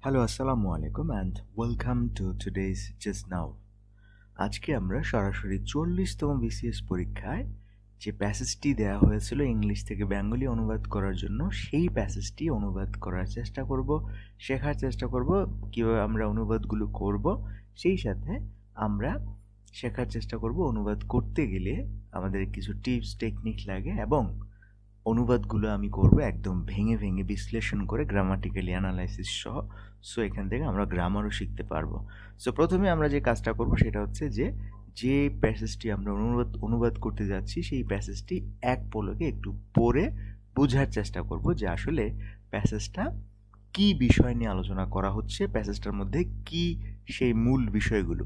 Hello, আসসালামু আলাইকুম and welcome to today's just now. আজকে আমরা সরাসরি 40তম বিসিএস পরীক্ষায় যে প্যাসেজটি দেওয়া হয়েছিল ইংলিশ থেকে বেঙ্গলি অনুবাদ করার জন্য, সেই প্যাসেজটি অনুবাদ করার চেষ্টা করব, শেখার চেষ্টা করব কীভাবে আমরা অনুবাদগুলো করব। সেই সাথে আমরা শেখার চেষ্টা করব অনুবাদ করতে গেলে আমাদের কিছু টিপস টেকনিক লাগে, এবং অনুবাদগুলো আমি করব একদম ভেঙে ভেঙে বিশ্লেষণ করে গ্রামাটিক্যালি অ্যানালাইসিস সহ। সো এখান থেকে আমরা গ্রামারও শিখতে পারবো। সো প্রথমে আমরা যে কাজটা করব সেটা হচ্ছে যে প্যাসেজটি আমরা অনুবাদ করতে যাচ্ছি সেই প্যাসেজটি এক পলকে একটু পড়ে বোঝার চেষ্টা করব যে আসলে প্যাসেজটা কি বিষয় নিয়ে আলোচনা করা হচ্ছে, প্যাসেজটার মধ্যে কি সেই মূল বিষয়গুলো।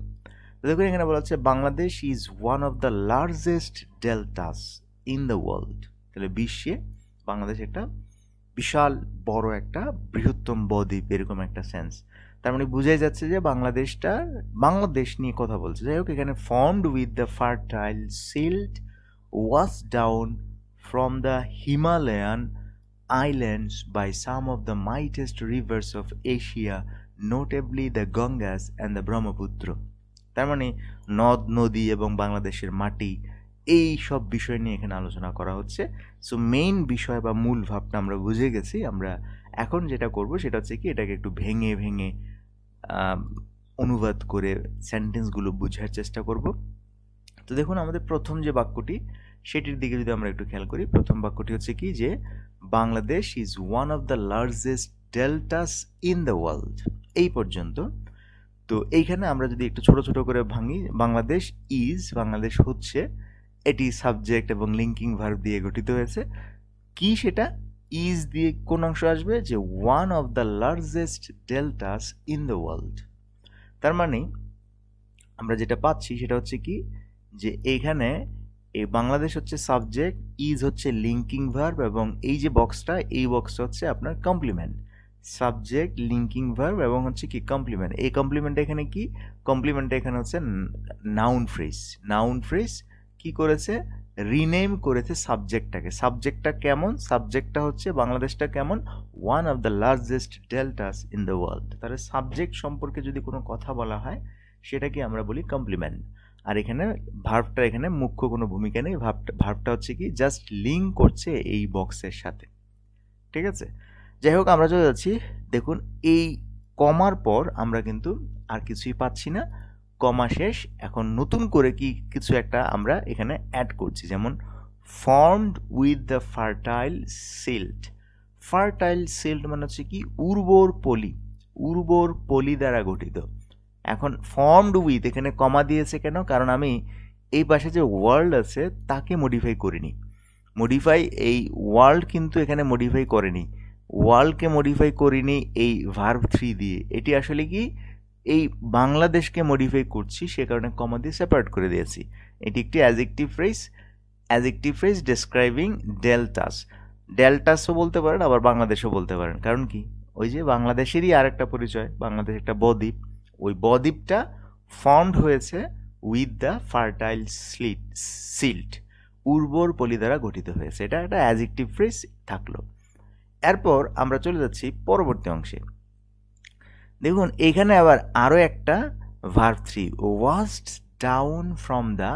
তো দেখুন, এখানে বলা হচ্ছে Bangladesh is one of the largest deltas in the world. তাহলে বিশ্বে বাংলাদেশ একটা বিশাল বড় একটা বৃহত্তম বদ্বীপ, এরকম একটা সেন্স। তার মানে বুঝাই যাচ্ছে যে বাংলাদেশ নিয়ে কথা বলছে। যাই হোক, এখানে formed with the fertile silt wash down from the Himalayan islands by some of the mightiest rivers of Asia, notably the Ganges and the Brahmaputra. তার মানে নদ নদী এবং বাংলাদেশের মাটি, এই সব বিষয় নিয়ে এখানে আলোচনা করা হচ্ছে। সো মেইন বিষয় বা মূল ভাবটা আমরা বুঝে গেছি। আমরা এখন যেটা করব সেটা হচ্ছে কি, এটাকে একটু ভেঙে ভেঙে অনুবাদ করে সেন্টেন্সগুলো বোঝার চেষ্টা করব। তো দেখুন, আমাদের প্রথম যে বাক্যটি সেটির দিকে যদি আমরা একটু খেয়াল করি, প্রথম বাক্যটি হচ্ছে কি যে Bangladesh is one of the largest deltas in the world, এই পর্যন্ত। তো এইখানে আমরা যদি একটু ছোট ছোট করে ভাঙি, বাংলাদেশ হচ্ছে, এটি সাবজেক্ট এবং লিঙ্কিং ভার্ব দিয়ে গঠিত হয়েছে। কি সেটা? ইজ দিয়ে কোন অংশ আসবে? যে one of the largest deltas in the world. তার মানে আমরা যেটা পাচ্ছি সেটা হচ্ছে কি, যে এইখানে এই বাংলাদেশ হচ্ছে সাবজেক্ট, ইজ হচ্ছে লিঙ্কিং ভার্ব, এবং এই যে বক্সটা, এই বক্সটা হচ্ছে আপনার কমপ্লিমেন্ট। সাবজেক্ট, লিঙ্কিং ভার্ব এবং হচ্ছে কি কমপ্লিমেন্ট। এই কমপ্লিমেন্ট এখানে কি? কমপ্লিমেন্ট এখানে হচ্ছে নাউন ফ্রেজ। নাউন ফ্রেজ কি করেছে? রিনেম করেছে সাবজেক্টটাকে। সাবজেক্টটা কেমন? সাবজেক্টটা হচ্ছে বাংলাদেশটা কেমন? One of the largest deltas in the world. তাহলে সাবজেক্ট সম্পর্কে যদি কোনো কথা বলা হয় সেটাকে আমরা বলি কমপ্লিমেন্ট। আর এখানে ভার্বটা, এখানে মুখ্য কোনো ভূমিকা নেই। ভার্বটা হচ্ছে কি, জাস্ট লিঙ্ক করছে এই বক্সের সাথে। ঠিক আছে, যাই হোক, আমরা চলে যাচ্ছি। দেখুন, এই কমার পর আমরা কিন্তু আর কিছুই পাচ্ছি না, কমা শেষ। এখন নতুন করে কি কিছু একটা আমরা এখানে অ্যাড করছি, যেমন formed with the fertile silt. Fertile silt মানে হচ্ছে কি, উর্বর পলি, উর্বর পলি দ্বারা গঠিত। এখন ফর্মড উইথ, এখানে কমা দিয়েছে কেন? কারণ আমি এই পাশে যে ওয়ার্ল্ড আছে তাকে মডিফাই করিনি। এই ওয়ার্ল্ড কিন্তু এখানে মডিফাই করেনি, ওয়ার্ল্ডকে মডিফাই করিনি এই ভার্ব 3 দিয়ে। এটি আসলে কি, এই বাংলাদেশকে মডিফাই করছি, সে কারণে কমা দিয়ে সেপারেট করে দিয়েছি। এটি একটি অ্যাডজেক্টিভ ফ্রেজ ডেসক্রাইবিং ডেল্টাস। ডেল্টাসও বলতে পারেন, আবার বাংলাদেশও বলতে পারেন। কারণ কি, ওই যে বাংলাদেশেরই আর একটা পরিচয়, বাংলাদেশ একটা বদ্বীপ। ওই বদ্বীপটা ফর্মড হয়েছে উইথ দ্য ফার্টাইল সিল্ট, উর্বর পলি দ্বারা গঠিত হয়েছে। এটা একটা অ্যাডজেক্টিভ ফ্রেজ থাকলো। এরপর আমরা চলে যাচ্ছি পরবর্তী অংশে। দেখুন, এখানে আবার আরও একটা verb 3, washed down from the,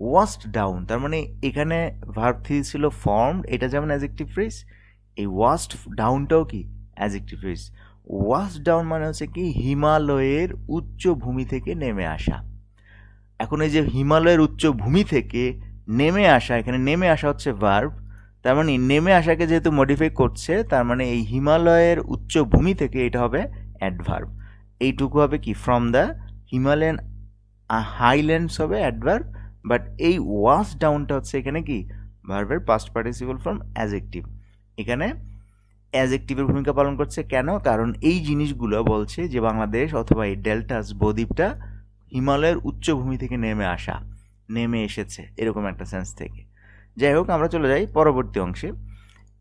washed down. তার মানে এখানে ভার্ব 3 ছিল ফর্মড, এটা যেমন অ্যাডজেক্টিভ ফ্রেজ, এই ওয়াশড ডাউনটাও কি অ্যাডজেক্টিভ ফ্রেজ। ওয়াশ ডাউন মানে হচ্ছে কি, হিমালয়ের উচ্চভূমি থেকে নেমে আসা। এখন এই যে হিমালয়ের উচ্চভূমি থেকে নেমে আসা, এখানে নেমে আসা হচ্ছে ভার্ব। তার মানে নেমে আসাকে যেহেতু মডিফাই করছে, তার মানে এই হিমালয়ের উচ্চভূমি থেকে এটা হবে অ্যাডভার্ব। এইটুকু হবে কি, ফ্রম দ্য হিমালয়ান হাইল্যান্ডস হবে অ্যাডভার্ব, বাট এই ওয়াশ ডাউনটা হচ্ছে এখানে কি, ভার্বের পাস্ট পার্টিসিপল ফর্ম অ্যাডজেক্টিভ। এখানে অ্যাডজেক্টিভের ভূমিকা পালন করছে। কেন? কারণ এই জিনিসগুলো বলছে যে বাংলাদেশ অথবা এই ডেল্টাস বদ্বীপটা হিমালয়ের উচ্চভূমি থেকে নেমে এসেছে, এরকম একটা সেন্স থেকে। যাই হোক, আমরা চলে যাই পরবর্তী অংশে।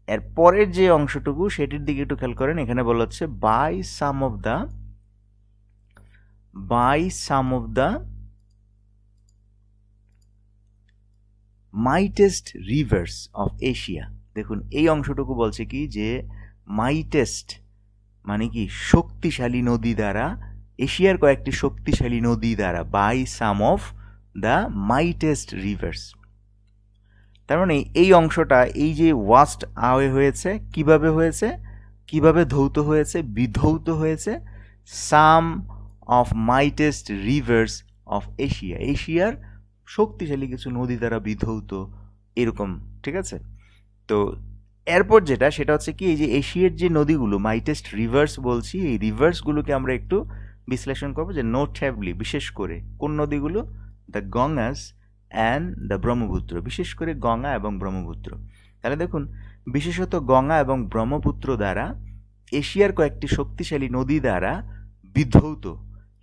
এর পরের যে অংশটুকু সেটির দিকে একটু খেয়াল করেন। এখানে বলা হচ্ছে by some of the mightiest rivers of Asia. দেখুন, এই অংশটুকু বলছে কি, যে মাইটেস্ট, মানে কি শক্তিশালী নদী দ্বারা, এশিয়ার কয়েকটি শক্তিশালী নদী দ্বারা, by some of the mightiest rivers. তার মানে এই অংশটা, এই যে ওয়াস্ট আওয়ে হয়েছে, কিভাবে হয়েছে, কিভাবে ধৌত হয়েছে, বিধৌত হয়েছে, some of mightest rivers of Asia, এশিয়ার শক্তিশালী কিছু নদী দ্বারা বিধৌত, এরকম, ঠিক আছে। তো এরপর যেটা, সেটা হচ্ছে কি, এই যে এশিয়ার যে নদীগুলো, মাইটেস্ট রিভার্স বলছি, এই রিভার্সগুলোকে আমরা একটু বিশ্লেষণ করবো, যে নোটেবলি, বিশেষ করে কোন নদীগুলো, the Ganges and the Brahmaputra, বিশেষ করে গঙ্গা এবং ব্রহ্মপুত্র। তাহলে দেখুন, বিশেষত গঙ্গা এবং ব্রহ্মপুত্র দ্বারা, এশিয়ার কয়েকটি শক্তিশালী নদী দ্বারা বিধৌত,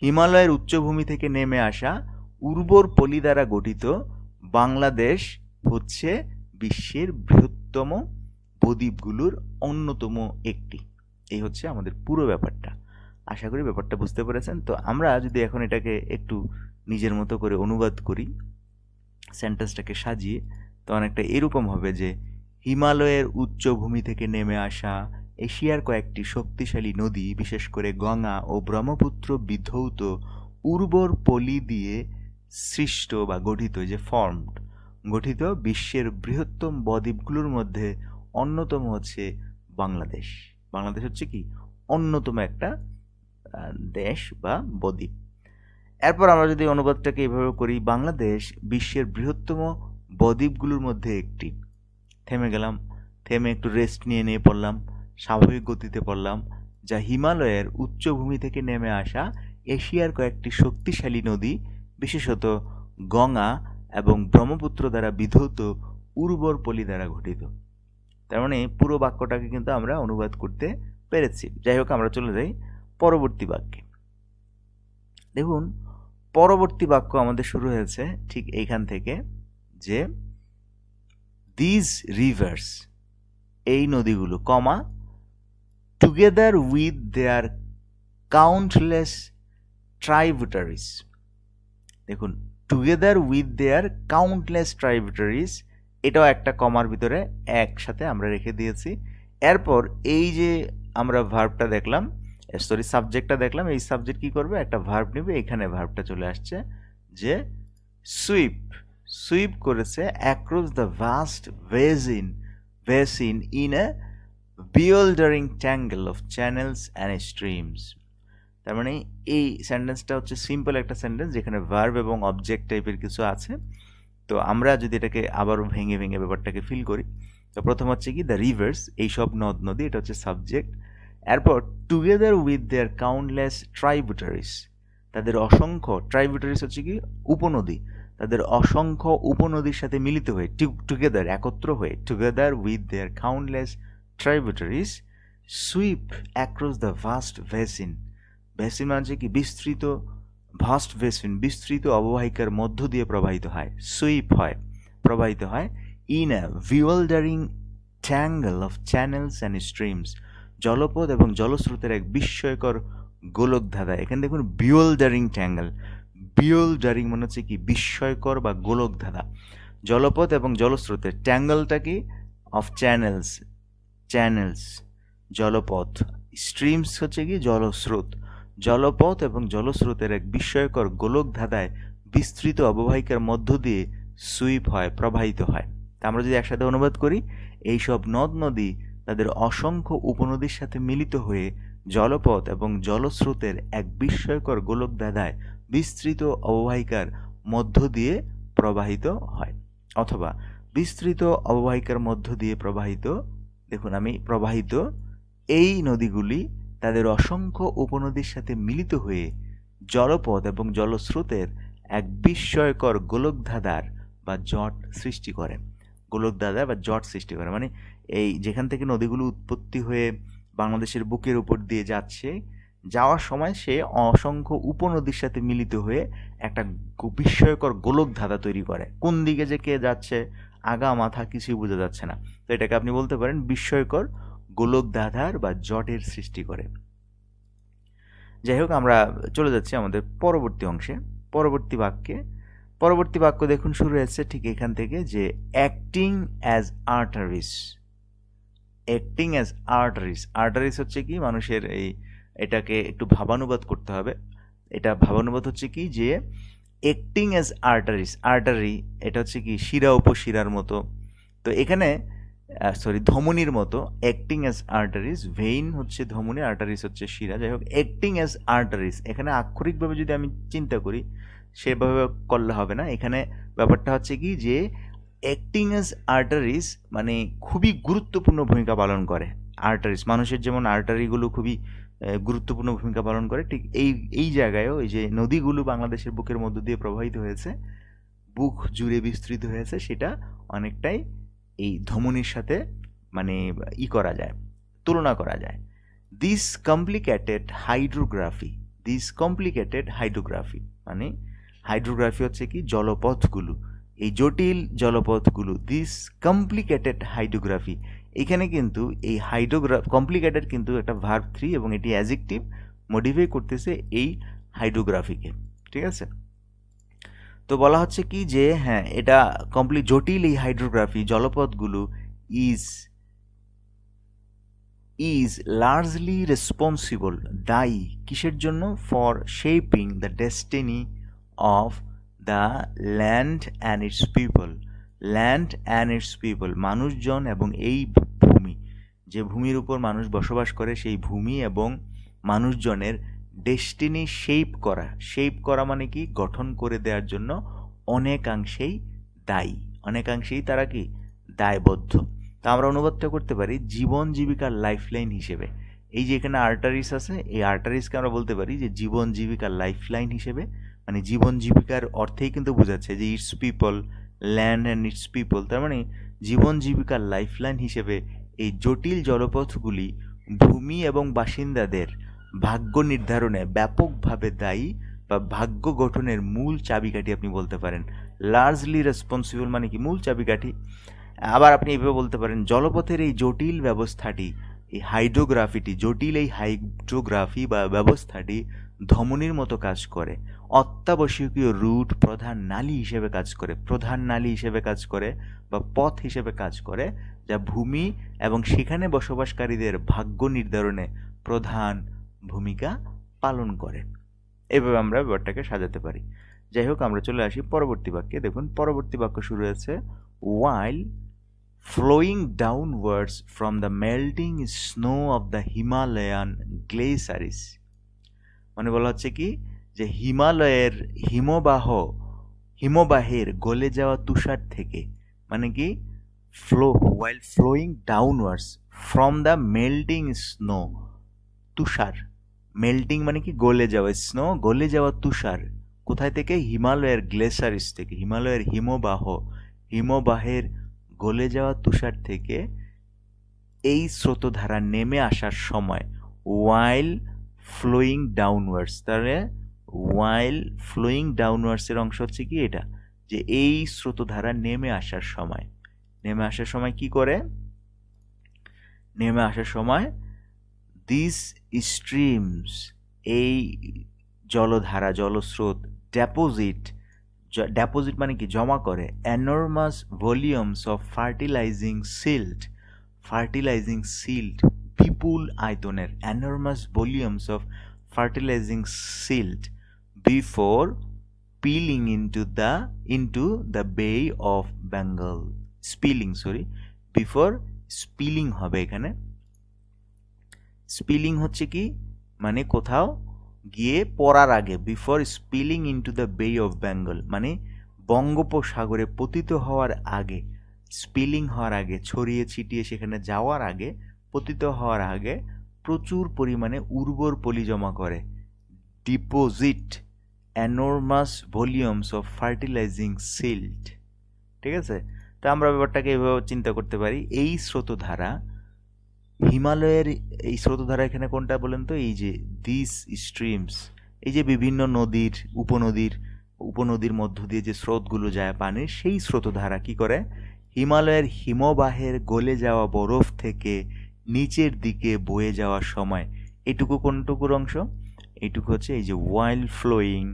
হিমালয়ের উচ্চভূমি থেকে নেমে আসা উর্বর পলি দ্বারা গঠিত বাংলাদেশ হচ্ছে বিশ্বের বৃহত্তম বদ্বীপগুলোর অন্যতম একটি। এই হচ্ছে আমাদের পুরো ব্যাপারটা। আশা করি ব্যাপারটা বুঝতে পেরেছেন। তো আমরা যদি এখন এটাকে একটু নিজের মতো করে অনুবাদ করি, সেন্টেন্সটাকে সাজিয়ে, তো অনেকটা এরকম হবে যে, হিমালয়ের উচ্চভূমি থেকে নেমে আসা এশিয়ার কয়েকটি শক্তিশালী নদী, বিশেষ করে গঙ্গা ও ব্রহ্মপুত্র বিধৌত উর্বর পলি দিয়ে সৃষ্ট বা গঠিত, যে ফর্মড, গঠিত বিশ্বের বৃহত্তম বদ্বীপগুলোর মধ্যে অন্যতম হচ্ছে বাংলাদেশ। বাংলাদেশ হচ্ছে কি অন্যতম একটা দেশ বা বদ্বীপ। এরপর আমরা যদি অনুবাদটাকে এভাবে করি, বাংলাদেশ বিশ্বের বৃহত্তম বদ্বীপগুলোর মধ্যে একটি। থেমে গেলাম, থেমে একটু রেস্ট নিয়ে পড়লাম, স্বাভাবিক গতিতে পড়লাম, যা হিমালয়ের উচ্চভূমি থেকে নেমে আসা এশিয়ার কয়েকটি শক্তিশালী নদী, বিশেষত গঙ্গা এবং ব্রহ্মপুত্র দ্বারা বিধৌত উর্বর পলি দ্বারা গঠিত। তার মানে পুরো বাক্যটাকে কিন্তু আমরা অনুবাদ করতে পেরেছি। যাই হোক, আমরা চলে যাই পরবর্তী বাক্যে। দেখুন, পরবর্তী বাক্য আমাদের শুরু হয়েছে ঠিক এইখান থেকে, যে দিজ রিভার্স, এই নদীগুলো, কমা, টুগেদার উইথ দেয়ার কাউন্টলেস ট্রাইবুটারিজ। দেখুন, টুগেদার উইথ দেয়ার কাউন্টলেস ট্রাইবুটারিজ, এটাও একটা কমার ভিতরে একসাথে আমরা রেখে দিয়েছি। এরপর এই যে আমরা ভার্বটা দেখলাম, সাবজেক্টটা দেখলাম, এই সাবজেক্ট কি করবে, একটা ভার্ব নেবে, এখানে ভার্বটা চলে আসছে, যে সুইপ, সুইপ করেছে across the vast basin in a bewildering tangle of channels and streams. তার মানে এই সেন্টেন্সটা হচ্ছে সিম্পল একটা সেন্টেন্স, যেখানে ভার্ব এবং অবজেক্ট টাইপের কিছু আছে। তো আমরা যদি এটাকে আবারও ভেঙে ভেঙে ব্যাপারটাকে ফিল করি, তো প্রথম হচ্ছে কি, দ্য রিভার্স, এইসব নদ নদী, এটা হচ্ছে সাবজেক্ট। এরপর টুগেদার উইথ দেয়ার কাউন্টলেস ট্রাইবুটারিস, তাদের অসংখ্য, ট্রাইবুটারিস হচ্ছে কি উপনদী, তাদের অসংখ্য উপনদীর সাথে মিলিত হয়ে, টুগেদার, একত্র হয়ে, together with their countless tributaries sweep across the vast basin. Basin মানে কি বিস্তৃত, ভাস্ট বেসিন, বিস্তৃত অববাহিকার মধ্য দিয়ে প্রবাহিত হয়, সুইপ হয়, প্রবাহিত হয়, in a bewildering tangle of channels and streams, জলপথ এবং জলস্রোতের এক বিস্ময়কর গোলকধাঁধা। এখানে দেখুন, বিওল্ডারিং ট্যাঙ্গল, বিওল্ডারিং মানে হচ্ছে কি বিস্ময়কর বা গোলকধাঁধা, জলপথ এবং জলস্রোতের, ট্যাঙ্গলটা কি অফ চ্যানেলস, চ্যানেলস জলপথ, স্ট্রিমস হচ্ছে কি জলস্রোত, জলপথ এবং জলস্রোতের এক বিস্ময়কর গোলকধাঁধায় বিস্তৃত অববাহিকার মধ্য দিয়ে সুইপ হয়, প্রবাহিত হয়। তা আমরা যদি একসাথে অনুবাদ করি, এইসব নদ নদী তাদের অসংখ্য উপনদীর সাথে মিলিত হয়ে জলপথ এবং জলস্রোতের এক বিস্ময়কর গোলকধাঁধায় বিস্তৃত অববাহিকার মধ্য দিয়ে প্রবাহিত হয়, অথবা বিস্তৃত অববাহিকার মধ্য দিয়ে প্রবাহিত। দেখুন, আমি প্রবাহিত এই নদীগুলি তাদের অসংখ্য উপনদীর সাথে মিলিত হয়ে জলপথ এবং জলস্রোতের এক বিস্ময়কর গোলকধাঁধার বা জট সৃষ্টি করে, গোলকধাঁধা বা জট সৃষ্টি করে, মানে এই যেখান থেকে নদীগুলো উৎপত্তি হয়ে বাংলাদেশের বুকের উপর দিয়ে যাচ্ছে, যাওয়ার সময় সে অসংখ্য উপনদীর সাথে মিলিত হয়ে একটা বিস্ময়কর গোলকধাঁধা তৈরি করে। কোন দিকে যে কে যাচ্ছে, আগা মাথা কিছুই বোঝা যাচ্ছে না। তো এটাকে আপনি বলতে পারেন বিস্ময়কর গোলকধাঁধার বা জটের সৃষ্টি করে। যাই হোক, আমরা চলে যাচ্ছি আমাদের পরবর্তী অংশে, পরবর্তী বাক্যে। পরবর্তী বাক্য দেখুন শুরু হয়েছে ঠিক এখান থেকে, যে acting as arteries, acting as arteries. Arteries হচ্ছে কি মানুষের এটাকে একটু ভাবানুবাদ করতে হবে। এটা ভাবানুবাদ হচ্ছে কি যে অ্যাক্টিং অ্যাজ আর্টারিস, আর্টারি এটা হচ্ছে কি শিরা উপশিরার মতো। তো এখানে ধমনির মতো, অ্যাক্টিং অ্যাজ আর্টারিস, ভেইন হচ্ছে ধমনি, আর্টারিস হচ্ছে শিরা, যাই হোক অ্যাক্টিং অ্যাজ আর্টারিস। এখানে আক্ষরিকভাবে যদি আমি চিন্তা করি সেভাবে করলে হবে না। এখানে ব্যাপারটা হচ্ছে কি যে অ্যাক্টিং অ্যাজ আর্টারিস মানে খুবই গুরুত্বপূর্ণ ভূমিকা পালন করে। আর্টারিস মানুষের যেমন আর্টারিগুলো খুবই গুরুত্বপূর্ণ ভূমিকা পালন করে, ঠিক এই জায়গায়ও এই যে নদীগুলো বাংলাদেশের বুকের মধ্য দিয়ে প্রবাহিত হয়েছে, বুক জুড়ে বিস্তৃত হয়েছে, সেটা অনেকটাই এই ধমনির সাথে মানে করা যায়, তুলনা করা যায়। দিস কমপ্লিকেটেড হাইড্রোগ্রাফি মানে হাইড্রোগ্রাফি হচ্ছে কি জলপথগুলো, এই জটিল জলপথগুলো, দিস কমপ্লিকেটেড হাইড্রোগ্রাফি। এখানে কিন্তু এই কমপ্লিকেটেড কিন্তু একটা ভার্ব 3 এবং এটি অ্যাডজেক্টিভ মডিফাই করতেছে এই হাইড্রোগ্রাফিকে, ঠিক আছে। তো বলা হচ্ছে কি যে হ্যাঁ এটা জটিল এই হাইড্রোগ্রাফি জলপথগুলো ইজ লার্জলি রেসপন্সিবল, দায়ী কিসের জন্য? For shaping the destiny of the land and it's people, মানুষজন এবং এই ভূমি, যে ভূমির উপর মানুষ বসবাস করে সেই ভূমি এবং মানুষজনের ডেস্টিনি শেপ করা মানে কি গঠন করে দেওয়ার জন্য অনেকাংশেই দায়ী, অনেকাংশেই তারা কি দায়বদ্ধ। তা আমরা অনুবাদটা করতে পারি জীবন জীবিকার লাইফলাইন হিসেবে। এই যে এখানে আর্টারিস আছে, এই আর্টারিসকে আমরা বলতে পারি যে জীবন জীবিকার লাইফলাইন হিসেবে, মানে জীবন জীবিকার অর্থেই কিন্তু বোঝাচ্ছে যে it's people, land and it's people, তার মানে জীবন জীবিকার লাইফলাইন হিসেবে এই জটিল জলপথগুলি ভূমি এবং বাসিন্দাদের ভাগ্য নির্ধারণে ব্যাপকভাবে দায়ী বা ভাগ্য গঠনের মূল চাবিকাঠি আপনি বলতে পারেন। লার্জলি রেসপন্সিবল মানে কি মূল চাবিকাঠি। আবার আপনি এইভাবে বলতে পারেন জলপথের এই জটিল ব্যবস্থাটি, এই হাইড্রোগ্রাফি বা ব্যবস্থাটি ধমনির মতো কাজ করে, অত্যাবশ্যকীয় রুট প্রধান নালী হিসেবে কাজ করে বা পথ হিসেবে কাজ করে, যা ভূমি এবং সেখানে বসবাসকারীদের ভাগ্য নির্ধারণে প্রধান ভূমিকা পালন করে। এইভাবে আমরা ব্যাপারটাকে সাজাতে পারি। যাই হোক আমরা চলে আসি পরবর্তী বাক্যে। দেখুন পরবর্তী বাক্য শুরু হয়েছে while flowing downwards from the melting snow of the Himalayan glaciers, মানে বলা হচ্ছে কি যে হিমালয়ের হিমবাহের গলে যাওয়া তুষার থেকে, মানে কি while flowing downwards from the melting snow, Tushar, melting মানে কি গলে যাওয়া, স্নো গলে যাওয়া তুষার, কোথায় থেকে? হিমালয়ের গ্লেসারিস থেকে, হিমালয়ের হিমবাহের গলে যাওয়া তুষার থেকে এই স্রোতধারা নেমে আসার সময়, while flowing downwards, তাহলে while flowing downwards এর অংশ হচ্ছে কি এটা, যে এই স্রোতধারা নেমে আসার সময় কি করে? নেমে আসার সময় these streams, এই জলধারা জলস্রোত, deposit মানে কি জমা করে, enormous volumes of fertilizing silt, বিপুল আয়তনের enormous volumes of fertilizing silt before spilling into the Bay of Bengal, before spilling হবে এখানে। স্পিলিং হচ্ছে কি মানে কোথাও গিয়ে পড়ার আগে, বিফোর স্পিলিং ইনটু দ্য বে অফ বেঙ্গল মানে বঙ্গোপসাগরে পতিত হওয়ার আগে, স্পিলিং হওয়ার আগে, ছড়িয়ে ছিটিয়ে সেখানে যাওয়ার আগে, পতিত হওয়ার আগে প্রচুর পরিমাণে উর্বর পলি জমা করে, deposit enormous volumes of fertilising silt. ঠিক আছে, তা আমরা ব্যাপারটাকে এভাবে চিন্তা করতে পারি। এই স্রোতধারা হিমালয়ের, এই স্রোতধারা এখানে কোনটা বলেন তো? এই যে দিস স্ট্রিমস, এই যে বিভিন্ন নদীর উপনদীর মধ্য দিয়ে যে স্রোতগুলো যায় পানির, সেই স্রোতধারা কি করে? হিমালয়ের হিমবাহের গলে যাওয়া বরফ থেকে নিচের দিকে বয়ে যাওয়ার সময়, এটুকু কোনটুকুর অংশ? এইটুকু হচ্ছে এই যে while flowing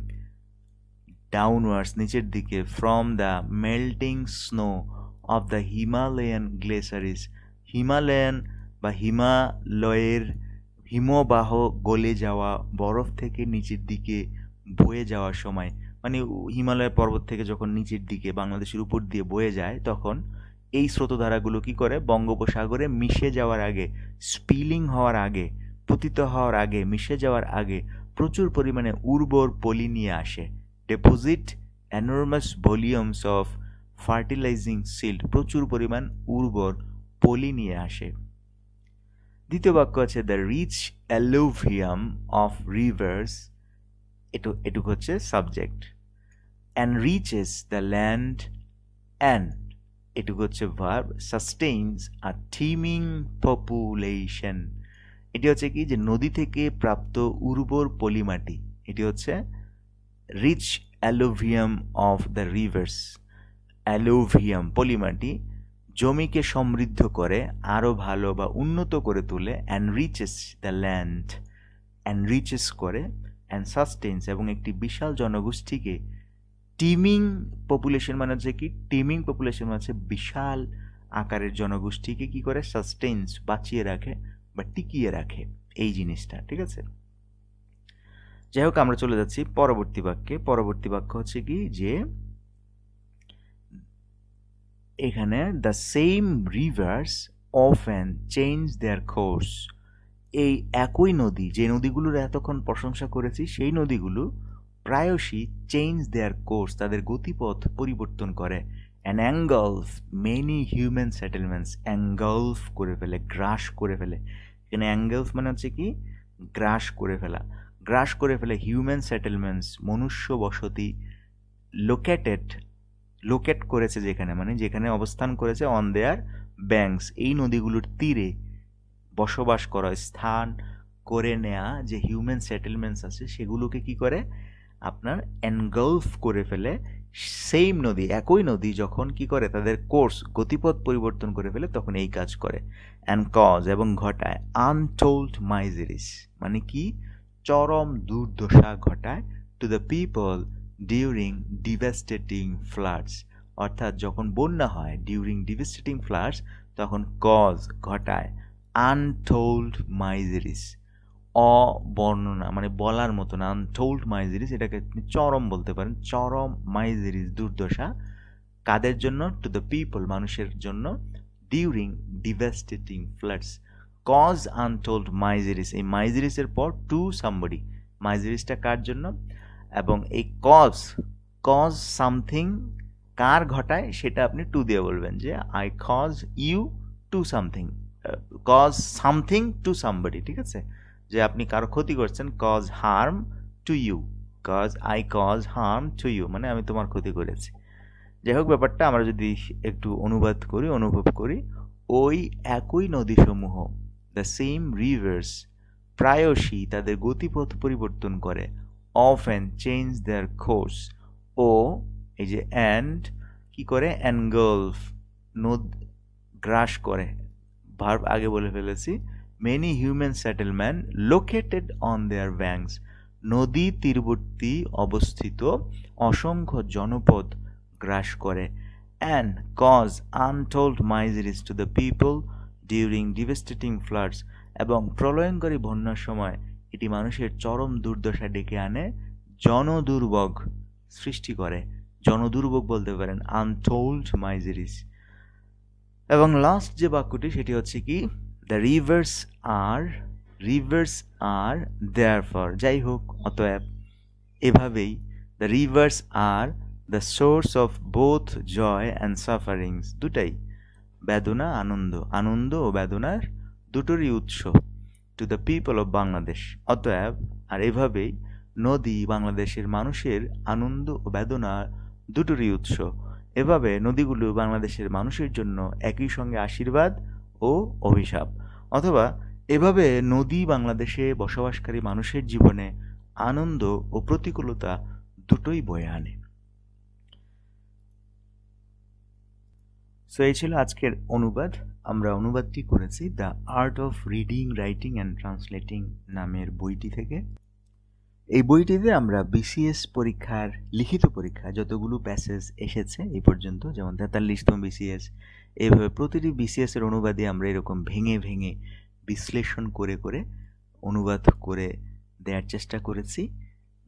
downwards, নিচের দিকে, from the melting snow of the Himalayan glaciers, Himalayan বা হিমালয়ের হিমবাহ গলে যাওয়া, বরফ থেকে নিচের দিকে বয়ে যাওয়ার সময়, মানে হিমালয় পর্বত থেকে যখন নিচের দিকে বাংলাদেশের উপর দিয়ে বয়ে যায়, তখন এই স্রোতধারাগুলো কি করে বঙ্গোপসাগরে মিশে যাওয়ার আগে, স্পিলিং হওয়ার আগে, পতিত হওয়ার আগে, মিশে যাওয়ার আগে প্রচুর পরিমাণে উর্বর পলি নিয়ে আসে, deposit enormous volumes of fertilising silt, প্রচুর পরিমাণ উর্বর পলি নিয়ে আসে। দ্বিতীয় বাক্য আছে দ্য রিচ অ্যালুভিয়াম অফ রিভার্স, এটুকু হচ্ছে সাবজেক্ট, এনরিচেস দ্য ল্যান্ড অ্যান্ড, এটুকু হচ্ছে ভার্ব, সাস্টেইনস আ টিমিং পপুলেশন, এটি হচ্ছে কি যে নদী থেকে প্রাপ্ত উর্বর পলিমাটি, এটি হচ্ছে রিচ অ্যালুভিয়াম অফ দ্য রিভার্স। অ্যালুভিয়াম পলিমাটি জমিকে সমৃদ্ধ করে, আরও ভালো বা উন্নত করে তোলে, এনরিচেস দ্য ল্যান্ড, এনরিচেস করে, অ্যান্ড সাস্টেন্স, এবং একটি বিশাল জনগোষ্ঠীকে, টিমিং পপুলেশন মানে হচ্ছে কি, টিমিং পপুলেশন মানে হচ্ছে বিশাল আকারের জনগোষ্ঠীকে কি করে, সাস্টেন্স, বাঁচিয়ে রাখে বা টিকিয়ে রাখে এই জিনিসটা, ঠিক আছে। যাই হোক, আমরা চলে যাচ্ছি পরবর্তী বাক্যে। পরবর্তী বাক্য হচ্ছে কি যে এখানে the same rivers often change their course, এই একই নদী, যে নদীগুলোর এতক্ষণ প্রশংসা করেছি, সেই নদীগুলো প্রায়শই চেঞ্জ দেয়ার কোর্স, তাদের গতিপথ পরিবর্তন করে, অ্যান অ্যাঙ্গলফ মেনি হিউম্যান সেটেলমেন্টস, অ্যাঙ্গলফ করে ফেলে, গ্রাস করে ফেলে। এখানে অ্যাঙ্গলফ মানে হচ্ছে কি গ্রাস করে ফেলা, গ্রাস করে ফেলে হিউম্যান সেটেলমেন্টস, মনুষ্য বসতি, লোকেট করেছে যেখানে, মানে যেখানে অবস্থান করেছে, অন দেয়ার ব্যাঙ্কস, এই নদীগুলোর তীরে বসবাস করা, স্থান করে নেয়া যে হিউম্যান সেটেলমেন্টস আছে, সেগুলোকে কি করে আপনার এনগলফ করে ফেলে। সেম নদী, একই নদী যখন কি করে তাদের কোর্স, গতিপথ পরিবর্তন করে ফেলে, তখন এই কাজ করে। অ্যান্ড কজ, এবং ঘটায়, আনটোল্ড মাইজেরিস মানে কি চরম দুর্দশা ঘটায়, two the people during devastating floods, অর্থাৎ যখন বন্যা হয়, ডিউরিং ডিভাস্টেটিং ফ্লাডস, তখন কজ ঘটায়, আনটোল্ড মাইজেরিস, অবর্ণনা মানে বলার মতো না, আনটোল্ড মাইজেরিস, এটাকে আপনি চরম বলতে পারেন, চরম মাইজেরিস দুর্দশা, কাদের জন্য, টু দ্য পিপল মানুষের জন্য, during devastating floods, cause untold miseries, এই মাইজেরিসের পর টু সামবডি, মাইজেরিসটা কার জন্য, এবং এই কজ সামথিং কার ঘটায় সেটা আপনি টু দিয়ে বলবেন, যে I cause you to something, cause something to somebody, ঠিক আছে, যে আপনি কারো ক্ষতি করছেন, cause harm to you, I cause harm to you মানে আমি তোমার ক্ষতি করেছি। যাই হোক, ব্যাপারটা আমরা যদি একটু অনুভব করি, ওই একই নদীসমূহ, দ্য সেম রিভার্স, প্রায়শই তাদের গতিপথ পরিবর্তন করে, অফেন চেঞ্জ দেয়ার কোর্স, ও এই যে অ্যান্ড কি করে, এনগলফ গ্রাস করে, ভার্ব আগে বলে ফেলেছি, many human settlement located on their banks, নদী তীরবর্তী অবস্থিত অসংখ্য জনপদ গ্রাস করে, and cause untold miseries to the people during devastating floods, এবং প্রলয়ঙ্করী বন্যার সময় এটি মানুষের চরম দুর্দশা ডেকে আনে, জনদুর্ভোগ সৃষ্টি করে, জনদুর্ভোগ বলতে পারেন, আনটোল্ড মাইজেরিস। এবং লাস্ট যে বাক্যটি সেটি হচ্ছে কি, দ্য রিভার্স আর দেয়ারফর, যাই হোক অতএব, এভাবেই, the rivers are the source of both joy and sufferings, দুটাই বেদনা আনন্দ ও বেদনার দুটোরই উৎস, to the people of Bangladesh, অতএব আর এভাবেই নদী বাংলাদেশের মানুষের আনন্দ ও বেদনা দুটোরই উৎস, এভাবে নদীগুলো বাংলাদেশের মানুষের জন্য একই সঙ্গে আশীর্বাদ ও অভিশাপ, অথবা এভাবে নদী বাংলাদেশে বসবাসকারী মানুষের জীবনে আনন্দ ও প্রতিকূলতা দুটোই বয়ে আনে। সো এই ছিল আজকের অনুবাদ। আমরা অনুবাদটি করেছি the art of reading, writing and translating নামের বইটি থেকে। এই বইটিতে আমরা বিসিএস পরীক্ষার লিখিত পরীক্ষা যতগুলো প্যাসেজ এসেছে এই পর্যন্ত, যেমন 43তম বিসিএস, এইভাবে প্রতিটি বিসিএস এর অনুবাদে আমরা এরকম ভেঙে ভেঙে বিশ্লেষণ করে করে অনুবাদ করে দেওয়ার চেষ্টা করেছি।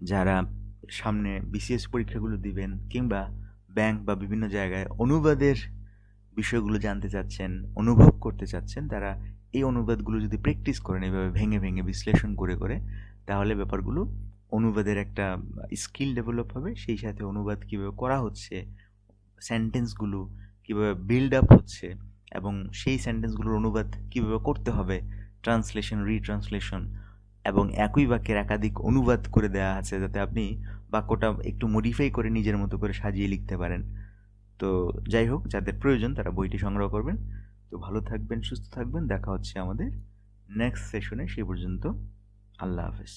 যারা সামনে বিসিএস পরীক্ষাগুলো দিবেন কিংবা ব্যাংক বা বিভিন্ন জায়গায় অনুবাদের বিষয়গুলো জানতে চাচ্ছেন, অনুভব করতে চাচ্ছেন, তারা এই অনুবাদগুলো যদি প্র্যাকটিস করেন এভাবে ভেঙে ভেঙে বিশ্লেষণ করে করে, তাহলে ব্যাপারগুলো অনুবাদের একটা স্কিল ডেভেলপ হবে। সেই সাথে অনুবাদ কীভাবে করা হচ্ছে, সেন্টেন্সগুলো কীভাবে বিল্ড আপ হচ্ছে এবং সেই সেন্টেন্সগুলোর অনুবাদ কীভাবে করতে হবে, ট্রান্সলেশন, রিট্রান্সলেশন, এবং একই বাক্যের একাধিক অনুবাদ করে দেওয়া আছে যাতে আপনি বাক্যটা একটু মডিফাই করে নিজের মতো করে সাজিয়ে লিখতে পারেন। তো যাই হোক, যাদের প্রয়োজন তারা বইটি সংগ্রহ করবেন। তো ভালো থাকবেন, সুস্থ থাকবেন, দেখা হচ্ছে আমাদের নেক্সট সেশনে। সেই পর্যন্ত আল্লাহ হাফেজ।